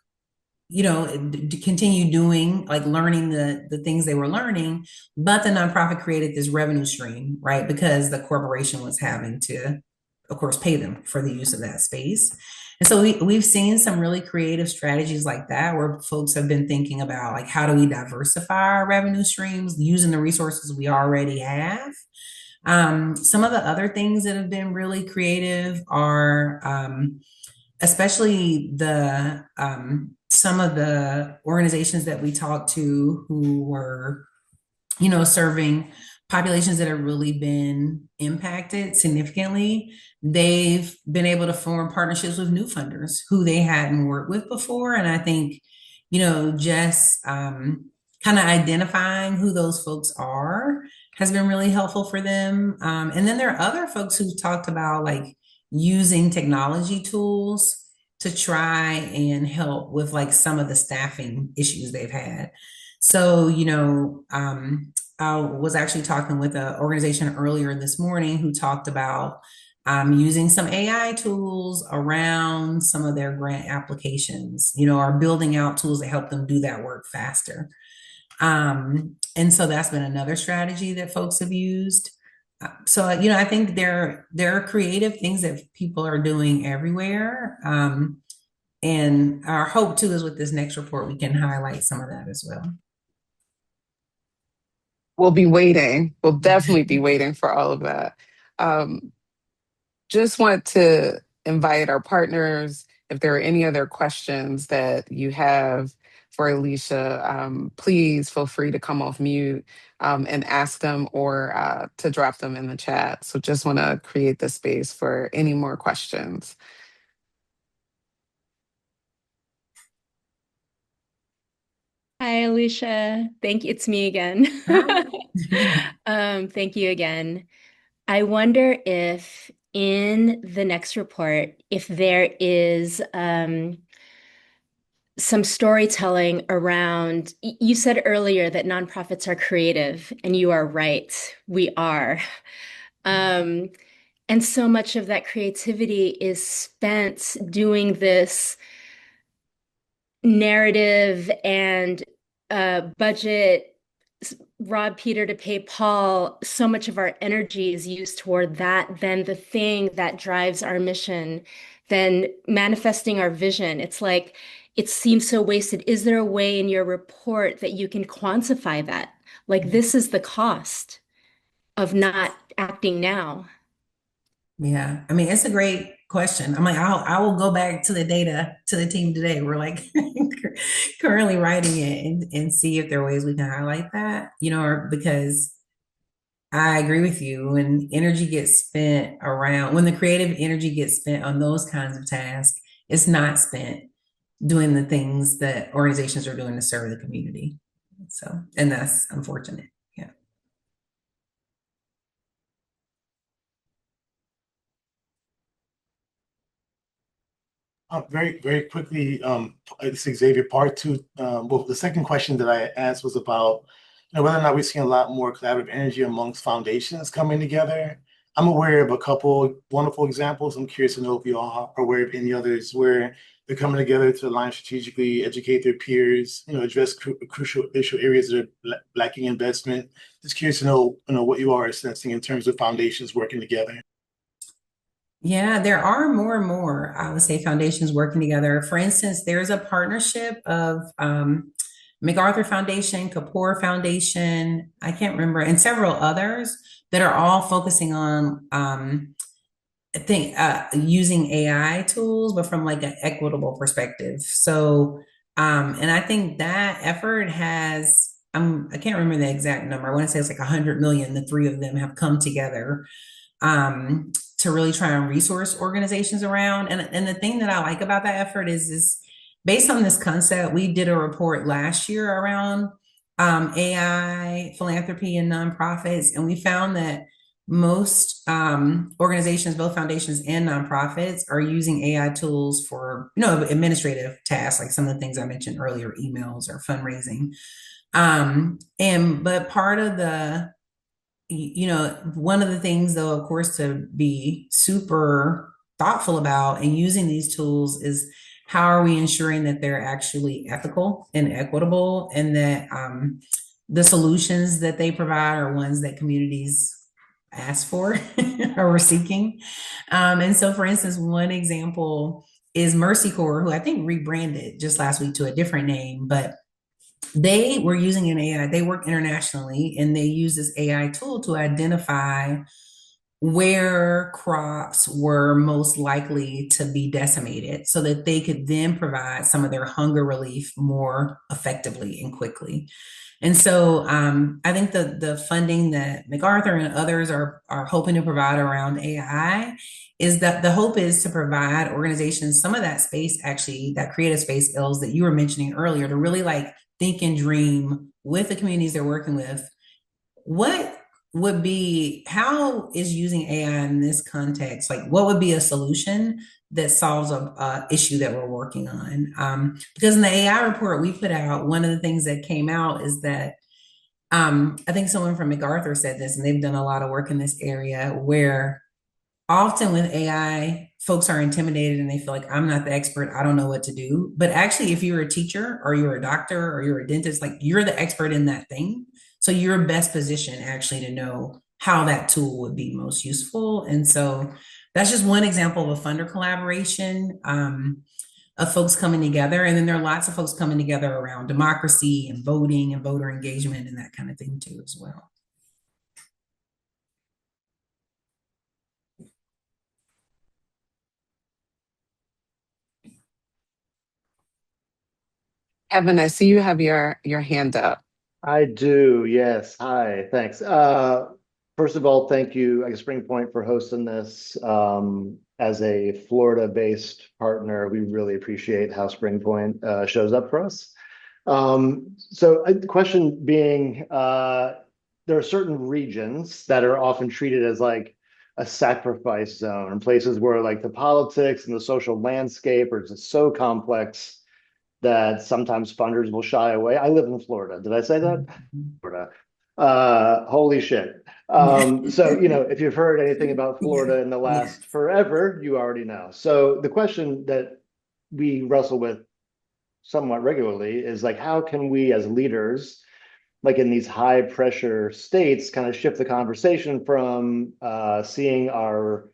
to continue doing, like, learning the things they were learning. But the nonprofit created this revenue stream, right? Because the corporation was having to, of course, pay them for the use of that space. And so we've seen some really creative strategies like that, where folks have been thinking about, like, how do we diversify our revenue streams using the resources we already have? Some of the other things that have been really creative are, especially some of the organizations that we talked to who were, serving populations that have really been impacted significantly. They've been able to form partnerships with new funders who they hadn't worked with before. And I think, just kind of identifying who those folks are has been really helpful for them. And then there are other folks who talked about, like, using technology tools to try and help with, like, some of the staffing issues they've had. So, I was actually talking with an organization earlier this morning who talked about using some AI tools around some of their grant applications, or building out tools to help them do that work faster. And so that's been another strategy that folks have used. So, I think there are creative things that people are doing everywhere. And our hope too is with this next report, we can highlight some of that as well. We'll be waiting. We'll definitely be waiting for all of that. Just want to invite our partners, if there are any other questions that you have for Elisha, please feel free to come off mute and ask them, or to drop them in the chat. So just want to create the space for any more questions. Hi, Alicia. Thank you. It's me again. Thank you again. I wonder if in the next report, if there is some storytelling around, you said earlier that nonprofits are creative, and you are right. We are. And so much of that creativity is spent doing this narrative and budget, rob Peter to pay Paul. So much of our energy is used toward that than the thing that drives our mission, than manifesting our vision. It's like, it seems so wasted. Is there a way in your report that you can quantify that? Like, this is the cost of not acting now. Yeah, I mean, it's a great question. I'm like, I will go back to the data to the team today. We're, like, currently writing it and see if there are ways we can highlight that, because I agree with you. When energy gets spent around, when the creative energy gets spent on those kinds of tasks, it's not spent doing the things that organizations are doing to serve the community. So, and that's unfortunate. Yeah. Very, very quickly, this is Xavier, part two. Well, the second question that I asked was about, whether or not we're seeing a lot more collaborative energy amongst foundations coming together I'm aware of a couple wonderful examples. I'm curious to know if you all are aware of any others where they're coming together to align strategically, educate their peers, address crucial issue areas that are lacking investment. Just curious to know, what you are sensing in terms of foundations working together. Yeah, there are more and more, I would say, foundations working together. For instance, there's a partnership of MacArthur Foundation, Kapoor Foundation, I can't remember, and several others that are all focusing on, I think, using AI tools, but from like an equitable perspective. So, and I think that effort has, I can't remember the exact number. I want to say it's like 100 million. The three of them have come together to really try and resource organizations around. And the thing that I like about that effort is based on this concept, we did a report last year around AI, philanthropy, and nonprofits, and we found that most organizations, both foundations and nonprofits, are using AI tools for administrative tasks, like some of the things I mentioned earlier, emails or fundraising. But part of the one of the things, though, of course, to be super thoughtful about and using these tools is how are we ensuring that they're actually ethical and equitable, and that the solutions that they provide are ones that communities ask for or were seeking. And so, for instance, one example is Mercy Corps, who I think rebranded just last week to a different name, but they were using an AI. They work internationally, and they use this AI tool to identify where crops were most likely to be decimated so that they could then provide some of their hunger relief more effectively and quickly. And so I think the funding that MacArthur and others are hoping to provide around AI is that the hope is to provide organizations some of that space, actually, that creative space, ills that you were mentioning earlier, to really like think and dream with the communities they're working with. How is using AI in this context? Like, what would be a solution that solves a issue that we're working on? Because in the AI report we put out, one of the things that came out is that I think someone from MacArthur said this, and they've done a lot of work in this area, where often with AI, folks are intimidated and they feel like, I'm not the expert, I don't know what to do. But actually, if you're a teacher or you're a doctor or you're a dentist, like, you're the expert in that thing. So you're best positioned actually to know how that tool would be most useful. And so that's just one example of a funder collaboration of folks coming together. And then there are lots of folks coming together around democracy and voting and voter engagement and that kind of thing too, as well. Evan, I see you have your hand up. I do, yes. Hi, thanks. First of all, thank you, I guess, Spring Point, for hosting this. As a Florida-based partner, we really appreciate how Spring Point shows up for us. So the question being, there are certain regions that are often treated as like a sacrifice zone, and places where like the politics and the social landscape are just so complex that sometimes funders will shy away. I live in Florida. Did I say that? Florida. Holy shit. So, if you've heard anything about Florida in the last forever, you already know. So the question that we wrestle with somewhat regularly is like, how can we as leaders, like in these high pressure states, kind of shift the conversation from seeing our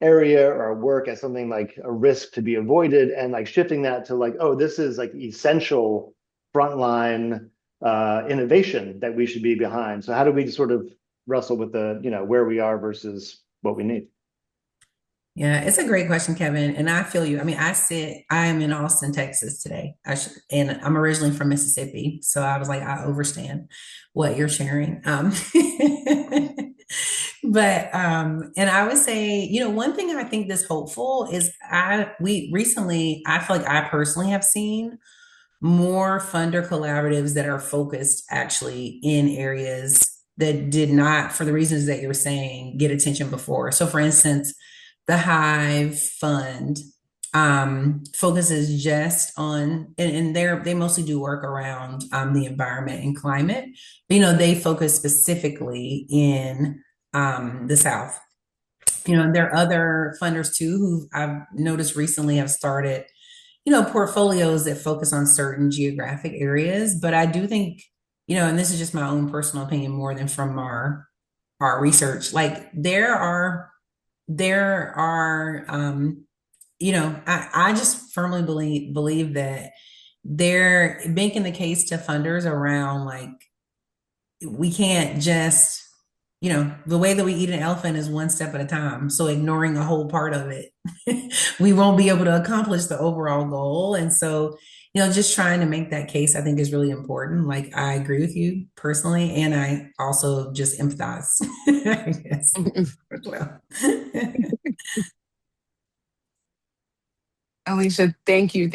area or our work as something like a risk to be avoided, and like shifting that to like, oh, this is like essential frontline innovation that we should be behind. So how do we sort of wrestle with the, where we are versus what we need? Yeah, it's a great question, Kevin. And I feel you. I mean, I am in Austin, Texas today. And I'm originally from Mississippi. So I was like, I understand what you're sharing. But and I would say, one thing I think that's hopeful is I feel like I personally have seen more funder collaboratives that are focused actually in areas that did not, for the reasons that you're saying, get attention before. So for instance, the Hive Fund focuses just on, and they mostly do work around the environment and climate. But, they focus specifically in the South. And there are other funders too who I've noticed recently have started, portfolios that focus on certain geographic areas. But I do think, and this is just my own personal opinion more than from our research, like there are I just firmly believe that they're making the case to funders around, like, we can't just, the way that we eat an elephant is one step at a time. So ignoring a whole part of it, we won't be able to accomplish the overall goal. And so, just trying to make that case, I think, is really important. Like, I agree with you personally, and I also just empathize, I guess, as well. Elisha, thank you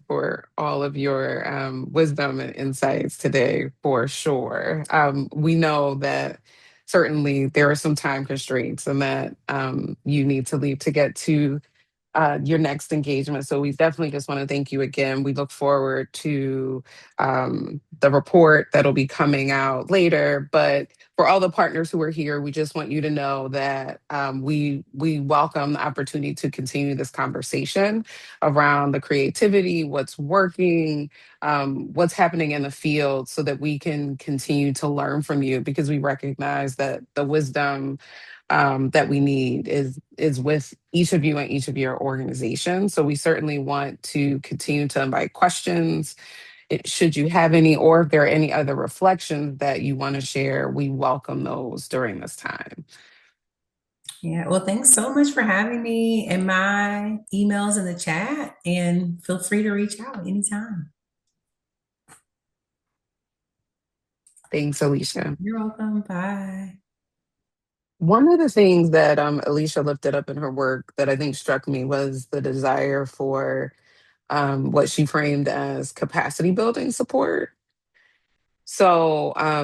for all of your wisdom and insights today, for sure. We know that certainly there are some time constraints and that you need to leave to get to your next engagement. So we definitely just want to thank you again. We look forward to the report that'll be coming out later. But for all the partners who are here, we just want you to know that we welcome the opportunity to continue this conversation around the creativity, what's working, what's happening in the field, so that we can continue to learn from you, because we recognize that the wisdom that we need is with each of you and each of your organizations. So we certainly want to continue to invite questions. Should you have any, or if there are any other reflections that you want to share, we welcome those during this time. Yeah, well, thanks so much for having me, and my email's in the chat, and feel free to reach out anytime. Thanks, Elisha. You're welcome. Bye. One of the things that Elisha lifted up in her work that I think struck me was the desire for what she framed as capacity building support. So, I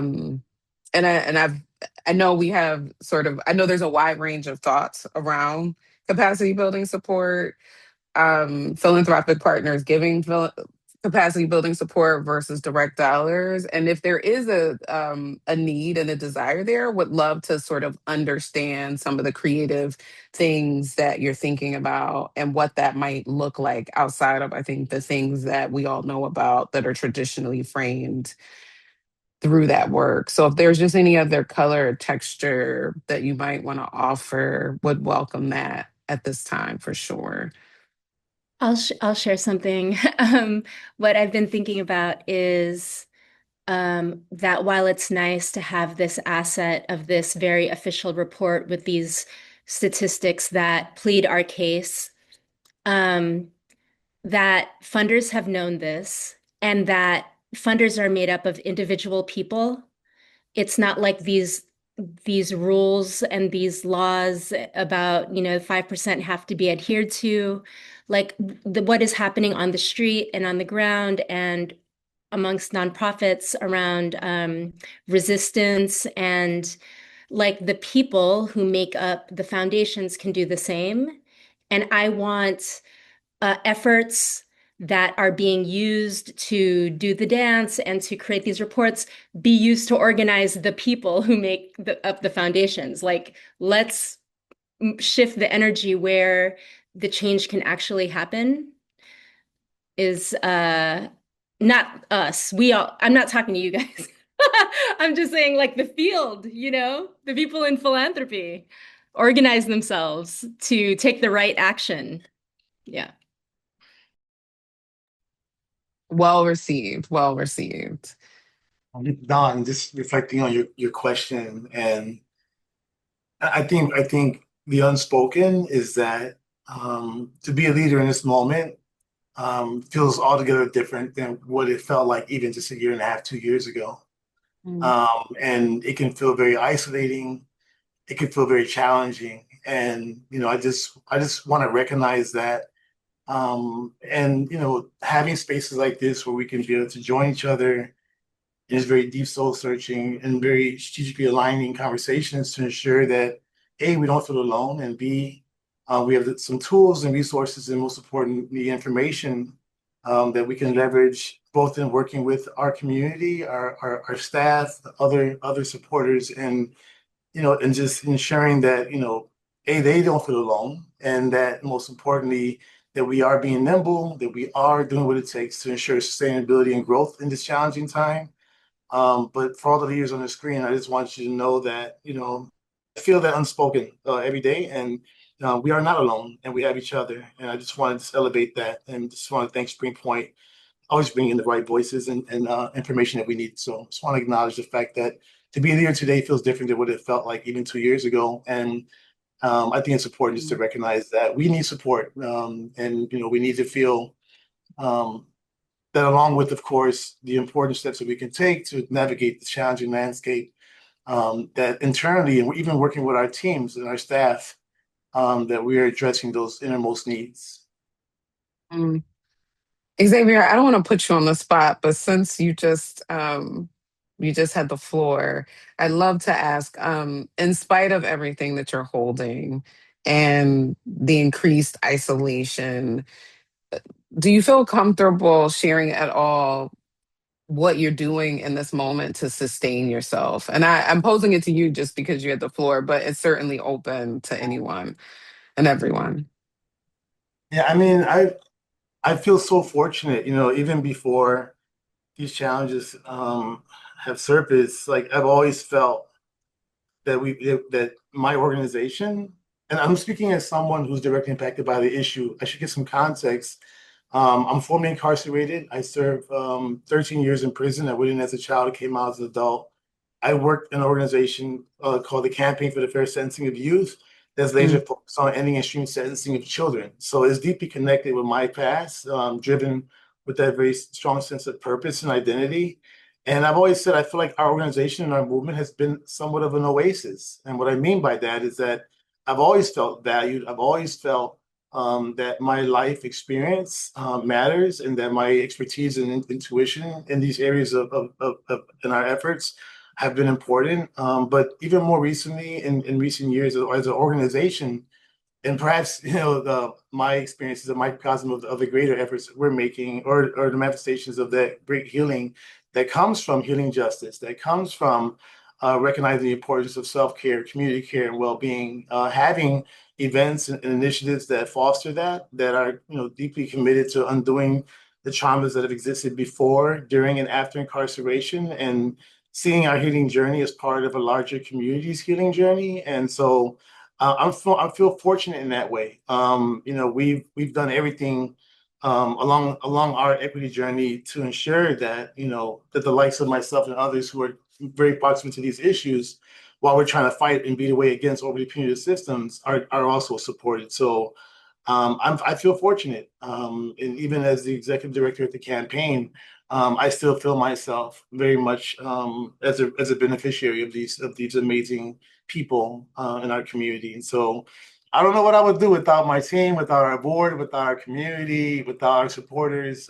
know we have I know there's a wide range of thoughts around capacity building support, philanthropic partners giving capacity building support versus direct dollars. And if there is a need and a desire there, would love to sort of understand some of the creative things that you're thinking about and what that might look like outside of, I think, the things that we all know about that are traditionally framed through that work. So if there's just any other color or texture that you might want to offer, would welcome that at this time for sure. I'll share something. What I've been thinking about is that while it's nice to have this asset of this very official report with these statistics that plead our case, that funders have known this, and that funders are made up of individual people. It's not like these rules and these laws about, 5% have to be adhered to, like what is happening on the street and on the ground and amongst nonprofits around resistance, and like the people who make up the foundations can do the same. And I want efforts that are being used to do the dance and to create these reports be used to organize the people who make up the foundations. Like, let's shift the energy where the change can actually happen. Is not us. I'm not talking to you guys. I'm just saying, like, the field, the people in philanthropy organize themselves to take the right action. Yeah. Well received. Well received. Don, just reflecting on your question, and I think the unspoken is that to be a leader in this moment feels altogether different than what it felt like even just a year and a half, 2 years ago. And it can feel very isolating. It can feel very challenging. And, I just want to recognize that. And, having spaces like this where we can be able to join each other in this very deep soul searching and very strategically aligning conversations to ensure that A, we don't feel alone, and B, we have some tools and resources, and most importantly, information that we can leverage both in working with our community, our staff, other supporters, and and just ensuring that they don't feel alone, and that most importantly, that we are being nimble, that we are doing what it takes to ensure sustainability and growth in this challenging time. But for all the leaders on the screen, I just want you to know that, I feel that unspoken every day, and we are not alone, and we have each other. And I just wanted to elevate that, and just want to thank Spring Point, always bringing the right voices and information that we need. So just want to acknowledge the fact that to be here today feels different than what it felt like even 2 years ago. And I think it's important just to recognize that we need support, and we need to feel that, along with, of course, the important steps that we can take to navigate the challenging landscape, that internally, and we're even working with our teams and our staff, that we are addressing those innermost needs. Mm. Xavier, I don't want to put you on the spot, but since you just had the floor, I'd love to ask, in spite of everything that you're holding and the increased isolation, do you feel comfortable sharing at all what you're doing in this moment to sustain yourself? And I'm posing it to you just because you had the floor, but it's certainly open to anyone and everyone. Yeah, I mean, I feel so fortunate, even before these challenges have surfaced. Like, I've always felt that my organization, and I'm speaking as someone who's directly impacted by the issue. I should give some context. I'm formerly incarcerated. I served 13 years in prison. I went in as a child, came out as an adult. I worked in an organization called the Campaign for the Fair Sentencing of Youth that's laser Mm. focused on ending extreme sentencing of children. So it's deeply connected with my past, driven with that very strong sense of purpose and identity. And I've always said I feel like our organization and our movement has been somewhat of an oasis. And what I mean by that is that I've always felt valued. I've always felt that my life experience matters, and that my expertise and intuition in these areas of in our efforts have been important. But even more recently, in recent years, as an organization, and perhaps my experience is a microcosm of the greater efforts we're making, or the manifestations of that great healing that comes from healing justice, that comes from recognizing the importance of self-care, community care, and well-being, having events and initiatives that foster that are deeply committed to undoing the traumas that have existed before, during, and after incarceration, and seeing our healing journey as part of a larger community's healing journey. And so I feel fortunate in that way. We've done everything along our equity journey to ensure that that the likes of myself and others who are very proximate to these issues, while we're trying to fight and beat away against overly punitive systems, are also supported. So I feel fortunate, and even as the executive director at the campaign, I still feel myself very much as a beneficiary of these amazing people in our community. And so I don't know what I would do without my team, without our board, without our community, without our supporters.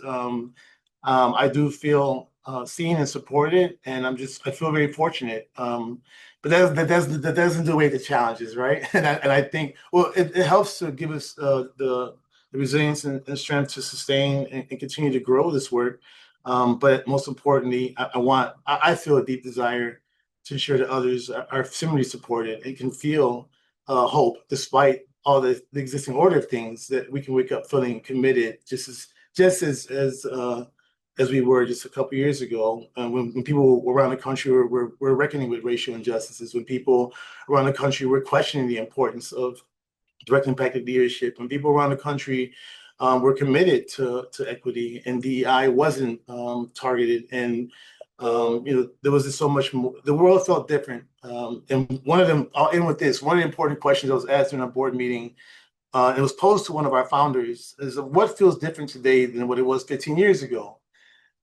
I do feel seen and supported, and I feel very fortunate. But that doesn't do away the challenges, right? And I think, well, it helps to give us the resilience and strength to sustain and continue to grow this work. But most importantly, I feel a deep desire to ensure that others are similarly supported and can feel hope despite all the existing order of things, that we can wake up feeling committed, just as we were just a couple years ago, when people around the country were reckoning with racial injustices, when people around the country were questioning the importance of direct impacted leadership, when people around the country were committed to equity, and DEI wasn't targeted, and there was just so much more. The world felt different. And one of them, I'll end with this. One of the important questions that was asked in a board meeting, it was posed to one of our founders, is what feels different today than what it was 15 years ago,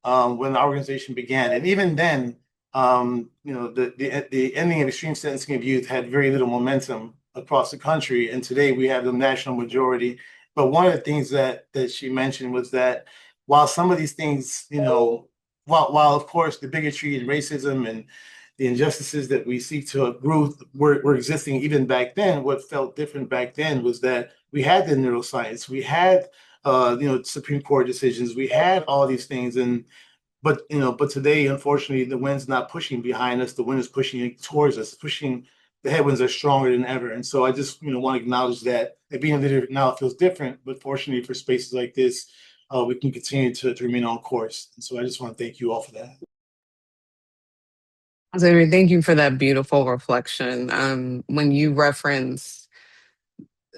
when the organization began. And even then, the ending of extreme sentencing of youth had very little momentum across the country. And today we have the national majority. But one of the things that she mentioned was that while some of these things, while of course the bigotry and racism and the injustices that we seek to uproot were existing even back then, what felt different back then was that we had the neuroscience, we had Supreme Court decisions, we had all these things. But today, unfortunately, the wind's not pushing behind us. The wind is pushing towards us, pushing the headwinds are stronger than ever. And so I just, want to acknowledge that being a leader now feels different, but fortunately for spaces like this, we can continue to remain on course. And so I just want to thank you all for that. Xavier, thank you for that beautiful reflection. When you reference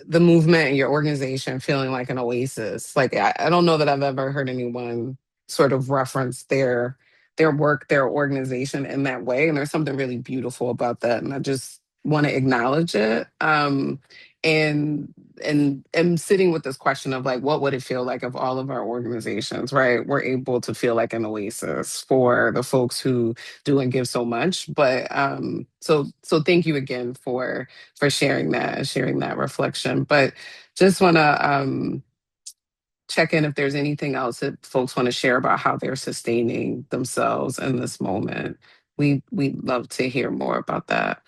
the movement and your organization feeling like an oasis, like I don't know that I've ever heard anyone sort of reference their work, their organization in that way. And there's something really beautiful about that. And I just want to acknowledge it. And am sitting with this question of like, what would it feel like if all of our organizations, right, were able to feel like an oasis for the folks who do and give so much. But so thank you again for sharing that and sharing that reflection. But just want to check in if there's anything else that folks want to share about how they're sustaining themselves in this moment. We'd love to hear more about that.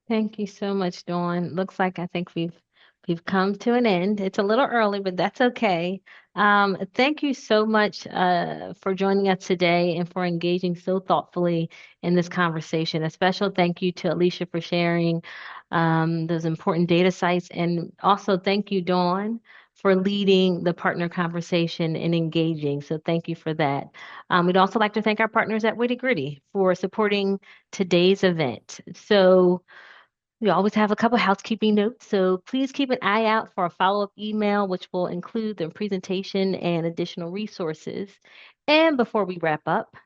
Thank you so much, Dawn. Looks like I think we've come to an end. It's a little early, but that's okay. Thank you so much for joining us today and for engaging so thoughtfully in this conversation. A special thank you to Elisha for sharing those important data sites, and also thank you, Dawn, for leading the partner conversation and engaging. So thank you for that. We'd also like to thank our partners at Witty Gritty for supporting today's event. So we always have a couple housekeeping notes, so please keep an eye out for a follow-up email, which will include the presentation and additional resources. And before we wrap up,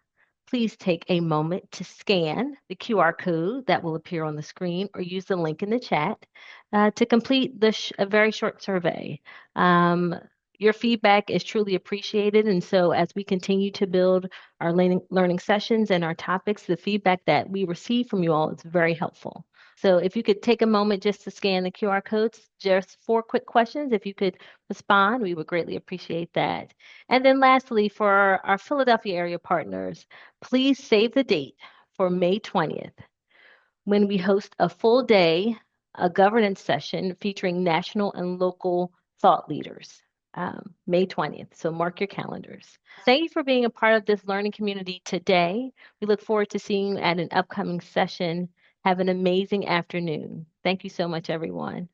please take a moment to scan the QR code that will appear on the screen or use the link in the chat to complete a very short survey. Your feedback is truly appreciated, and so as we continue to build our learning sessions and our topics, the feedback that we receive from you all is very helpful. So if you could take a moment just to scan the QR codes, just 4 quick questions. If you could respond, we would greatly appreciate that. And then lastly, for our Philadelphia area partners, please save the date for May 20th when we host a full day, a governance session featuring national and local thought leaders. May 20th. So mark your calendars. Thank you for being a part of this learning community today. We look forward to seeing you at an upcoming session. Have an amazing afternoon. Thank you so much, everyone.